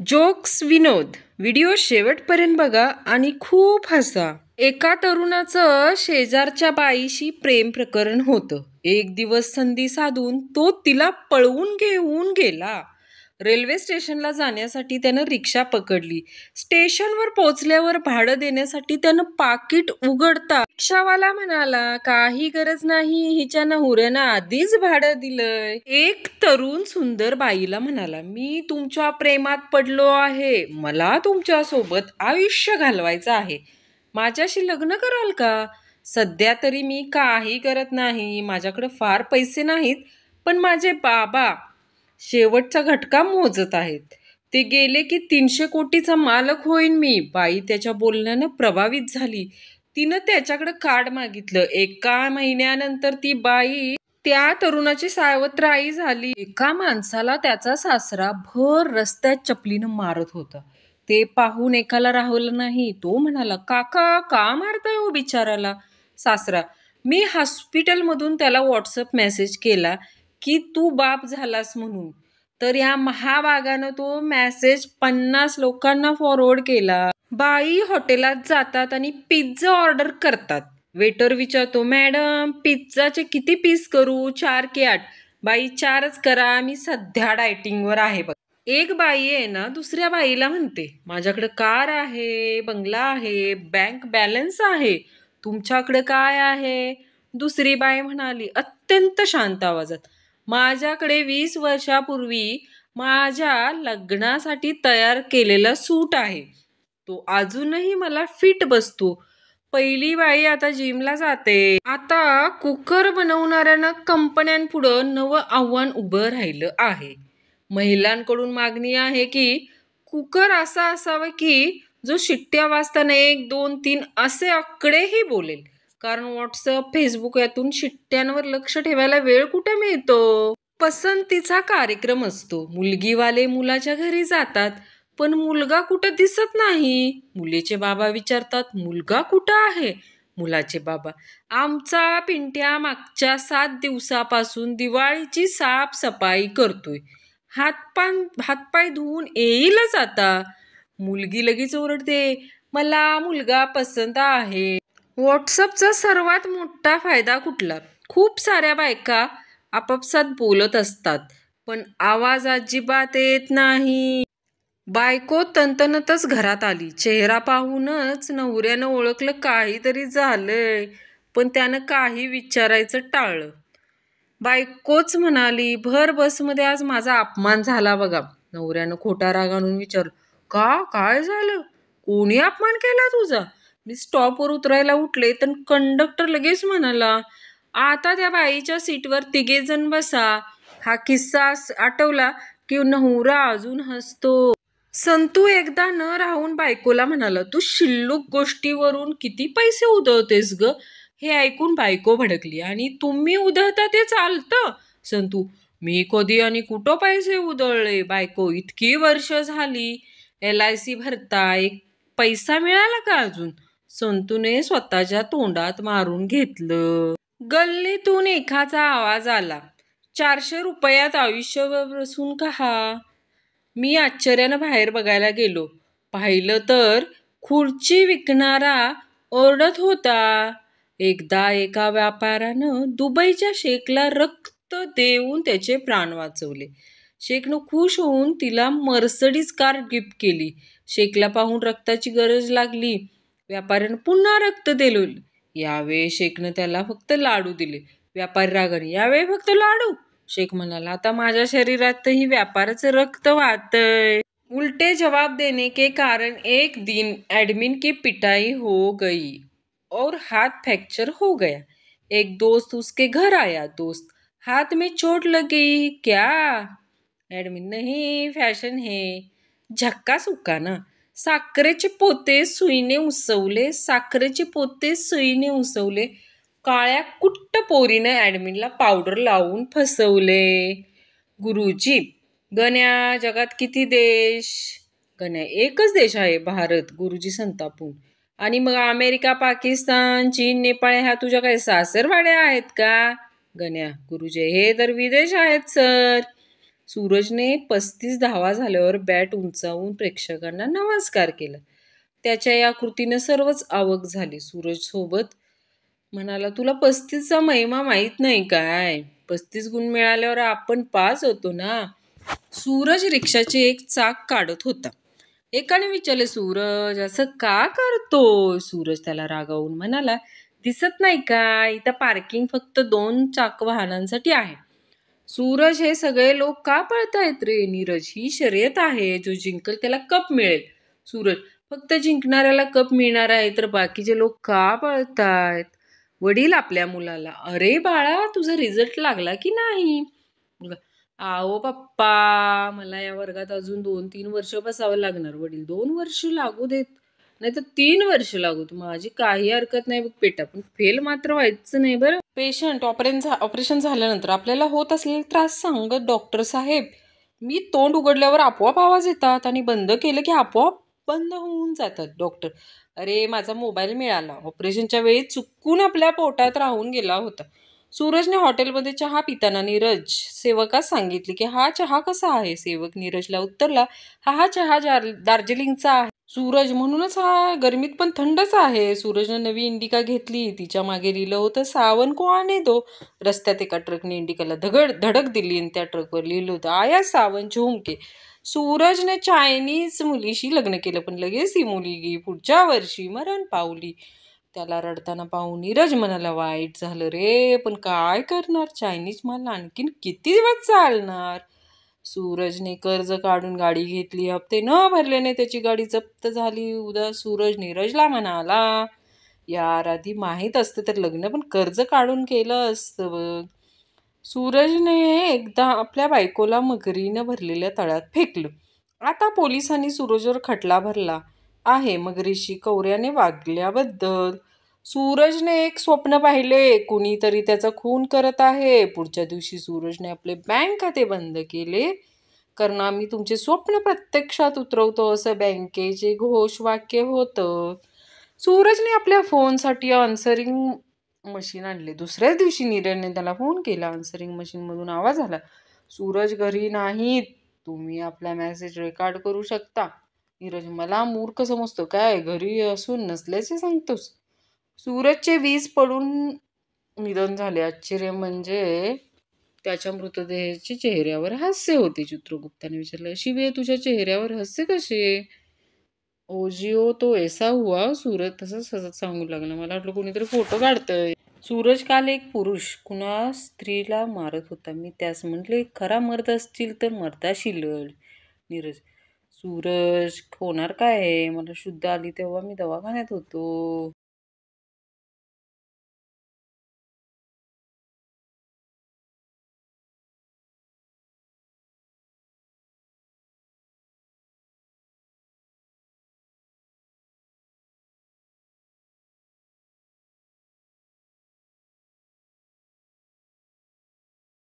Jokes विनोद video शेवटपर्यंत बघा आणि खूप हसा. एका तरुणाचं शेजारच्या बाईशी प्रेम प्रकरण होतं. एक दिवस संधी साधून तो तिला पळवून घेऊन गेला. रेल्वे स्टेशनला जाण्यासाठी त्यानं रिक्षा पकडली. स्टेशनवर पोहोचल्यावर भाडं देण्यासाठी त्यानं पाकिट उघडता रिक्षावाला म्हणाला, काही गरज नाही, हिच्या नवऱ्यानं आधीच भाडं दिलंय. एक तरुण सुंदर बाईला म्हणाला, मी तुमच्या प्रेमात पडलो आहे, मला तुमच्या सोबत आयुष्य घालवायचं आहे, माझ्याशी लग्न कराल का? सध्या तरी मी काही करत नाही, माझ्याकडे फार पैसे नाहीत, पण माझे बाबा शेवटचा घटका मोजत आहेत. ते गेले की 300 कोटीचा मालक होईन मी. बाई त्याच्या बोलण्यानं प्रभावित झाली. तिनं त्याच्याकडे कार्ड मागितलं. एका महिन्यानंतर ती बाई त्या तरुणाची सावत्र आई झाली. एका माणसाला त्याचा सासरा भर रस्त्यात चपलीनं मारत होता. ते पाहून एकाला राहवलं नाही. तो म्हणाला, काका का मारताय हो बिचाराला? सासरा, मी हॉस्पिटलमधून त्याला व्हॉट्सअप मेसेज केला की तू बाप झालास म्हणून, तर या महाभागानं तो मेसेज 50 लोकांना फॉरवर्ड केला. बाई हॉटेलात जातात आणि पिझ्झा ऑर्डर करतात. वेटर विचारतो, मॅडम पिझ्झाचे किती पीस करू? 4 की 8? बाई 4च करा, मी सध्या डायटिंगवर आहे बघ. एक बाई आहे ना दुसऱ्या बाईला म्हणते, माझ्याकडे कार आहे, बंगला आहे, बँक बॅलन्स आहे, तुमच्याकडे काय आहे? दुसरी बाई म्हणाली अत्यंत शांत आवाजात, माझ्याकडे 20 वर्षापूर्वी माझ्या लग्नासाठी तयार केलेला सूट आहे, तो अजूनही मला फिट बसतो. पहिली बाई आता जिमला जाते. आता कुकर बनवणाऱ्यांना कंपन्यांपुढं नवं आव्हान उभं राहिलं आहे. महिलांकडून मागणी आहे की कुकर असा असावा की जो शिट्ट्या वाजताना 1, 2, 3 असे आकडेही बोलेल. कारण व्हॉट्सअप, फेसबुक यातून शिट्ट्यांवर लक्ष ठेवायला वेळ कुठे मिळतो? पसंतीचा कार्यक्रम असतो. मुलगीवाले मुलाच्या घरी जातात, पण मुलगा कुठं दिसत नाही. मुलीचे बाबा विचारतात, मुलगा कुठं आहे? मुलाचे बाबा, आमचा पिंट्या मागच्या 7 दिवसापासून दिवाळीची साफसफाई करतोय, हातपाय धुवून येईलच आता. मुलगी लगेच ओरडते, मला मुलगा पसंत आहे. व्हॉट्सअपचा सर्वात मोठा फायदा कुठला? खूप साऱ्या बायका आपापसात बोलत असतात, पण आवाज अजिबात येत नाही. बायको तणतणतच घरात आली. चेहरा पाहूनच नवऱ्यानं ओळखलं काहीतरी झालंय, पण त्यानं काही विचारायचं टाळलं. बायकोच म्हणाली, भर बसमध्ये आज माझा अपमान झाला बघा. नवऱ्यानं खोटा राग आणून विचारलं, का? काय झालं? कोणी अपमान केला तुझा? मी स्टॉपवर उतरायला उठले तर कंडक्टर लगेच म्हणाला, आता त्या बाईच्या सीटवर 3घे जण बसा. हा किस्सा आठवला की नवरा अजून हसतो. संतू एकदा न राहून बायकोला म्हणाला, तू शिल्लक गोष्टीवरून किती पैसे उधळतेस ग? हे ऐकून बायको भडकली, आणि तुम्ही उधळता ते चालतं? संतू, मी कधी आणि कुठं पैसे उधळले? बायको, इतकी वर्ष झाली LIC भरताय, पैसा मिळाला का अजून? संतूने स्वतःच्या तोंडात मारून घेतलं. गल्लीतून एकाचा आवाज आला, 400 रुपयात आयुष्य बसून का? मी आश्चर्यानं बाहेर बघायला गेलो. पाहिलं तर खुर्ची विकणारा ओरडत होता. एकदा एका व्यापाऱ्यानं दुबईच्या शेखला रक्त देऊन त्याचे प्राण वाचवले. शेखनं खुश होऊन तिला मर्सडीज कार गिफ्ट केली. शेखला पाहून रक्ताची गरज लागली. व्यापाऱ्यानं पुन्हा रक्त दिलं. यावेळी शेखनं त्याला फक्त लाडू दिले. व्यापारी रागाने, यावेळी फक्त लाडू? शेख म्हणाला, आता माझ्या शरीरातही व्यापाराचं रक्त वाहतंय. उल्टे जवाब देने के कारण एक दिन एडमिन की पिटाई हो गई और हाथ फ्रैक्चर हो गया. एक दोस्त उसके घर आया, दोस्त, हाथ में चोट लग गई क्या? एडमिन, नहीं, फॅशन है. झक्का सुक्का ना. साखरेचे पोते सुईने उसवले, साखरेचे पोते सुईने उसवले. काळ्या कुट्ट पोरीनं ॲडमिनला पावडर लावून फसवले. गुरुजी, गण्या, जगात किती देश? गण्या, एकच देश आहे, भारत. गुरुजी संतापून, आणि मग अमेरिका, पाकिस्तान, चीन, नेपाळ ह्या तुझ्या काही सासरवाड्या आहेत का? गण्या, गुरुजी, हे तर विदेश आहेत सर. सूरजने 35 धावा झाल्यावर बॅट उंचावून प्रेक्षकांना नमस्कार केला. त्याच्या या कृतीने सर्वच अवाक झाले. सूरज सोबत म्हणाला, तुला 35चा महिमा माहित नाही काय? 35 गुण मिळाल्यावर आपण पास होतो ना. सूरज रिक्षाचे एक चाक काढत होता. एकाने विचारले, सूरज असं का करतोय? सूरज त्याला रागावून म्हणाला, दिसत नाही का इथं पार्किंग फक्त 2 चाक वाहनांसाठी आहे. सूरज, हे सगळे लोक का पळतायत रे? नीरज, ही शर्यत आहे, जो जिंकल त्याला कप मिळेल. सूरज, फक्त जिंकणाऱ्याला कप मिळणार आहे तर बाकीचे लोक का पळतायत? वडील आपल्या मुलाला, अरे बाळा, तुझा रिझल्ट लागला की नाही? मुलगा, आओ पप्पा, मला या वर्गात अजून 2-3 वर्ष बसावं लागणार. वडील, 2 वर्ष लागू देत, नाही तर 3 वर्ष लागू दे, माझी काही हरकत नाही बघ बेटा, पण फेल मात्र व्हायचं नाही बरं. पेशंट, ऑपरेशन झाल्यानंतर आपल्याला होत असलेला त्रास सांगत, डॉक्टर साहेब, मी तोंड उघडल्यावर आपोआप आवाज येतात आणि बंद केलं की आपोआप बंद होऊन जातात. डॉक्टर, अरे माझा मोबाईल मिळाला, ऑपरेशनच्या वेळी चुकून आपल्या पोटात राहून गेला होता. सूरजने हॉटेलमध्ये चहा पिताना नीरज सेवकास सांगितले की हा चहा कसा आहे? सेवक नीरजला उत्तरला, हा चहा दार्जिलिंगचा आहे. सूरज, म्हणूनच हा गरमीत पण थंडच आहे. सूरजने नवी इंडिका घेतली. तिच्या मागे लिहिलं होतं, सावन को आने दो. रस्त्यात एका ट्रकने इंडिकाला धडक दिली आणि त्या ट्रकवर लिहिलं होतं, आया सावन झुमके. सूरजने चायनीज मुलीशी लग्न केलं, पण लगेच ही मुलगी पुढच्या वर्षी मरण पावली. त्याला रडताना पाहून नीरज म्हणाला, वाईट झालं रे, पण काय करणार? चायनीज माल आणखीन किती दिवस चालणार? सूरजने कर्ज काढून गाडी घेतली. हप्ते न भरल्याने त्याची गाडी जप्त झाली. उद्या सूरज नीरजला म्हणाला, यार, आधी माहीत असतं तर लग्न पण कर्ज काढून केलं असतं बघ. सूरजने एकदा आपल्या बायकोला मगरीनं भरलेल्या तळ्यात फेकलं. आता पोलिसांनी सूरजवर खटला भरला आहे मगरीशी कौऱ्याने वागल्याबद्दल. सूरजने एक स्वप्न पाहिले, कुणीतरी त्याचा खून करत आहे. पुढच्या दिवशी सूरजने आपले बँक खाते बंद केले, कारण आम्ही तुमचे स्वप्न प्रत्यक्षात उतरवतो, असं बँकेचे घोषवाक्य होतं. सूरजने आपल्या फोनसाठी आन्सरिंग मशीन आणले. दुसऱ्याच दिवशी नीरजने त्याला फोन केला. आन्सरिंग मशीनमधून आवाज आला, सूरज घरी नाहीत, तुम्ही आपला मेसेज रेकॉर्ड करू शकता. नीरज, मला मूर्ख समजतो काय? घरी असून नसल्याचे सांगतोस? सूरजचे 20 पडून निधन झाले. आश्चर्य म्हणजे त्याच्या मृतदेहाच्या चेहऱ्यावर हास्य होते. चित्रगुप्ताने विचारलं, शिवे, तुझ्या चेहऱ्यावर हास्य कसे? ओजिओ तो ऐसा हुआ. सूरज तसंच हसत सांगू लागला, मला वाटलं कोणीतरी फोटो काढतंय. सूरज काल एक पुरुष कुणा स्त्रीला मारत होता. मी त्यास म्हटले, खरा मर्द असतील तर मर्दाशी लढ. नीरज, सूरज होणार काय आहे? मला शुद्ध आली तेव्हा मी दवाखान्यात होतो.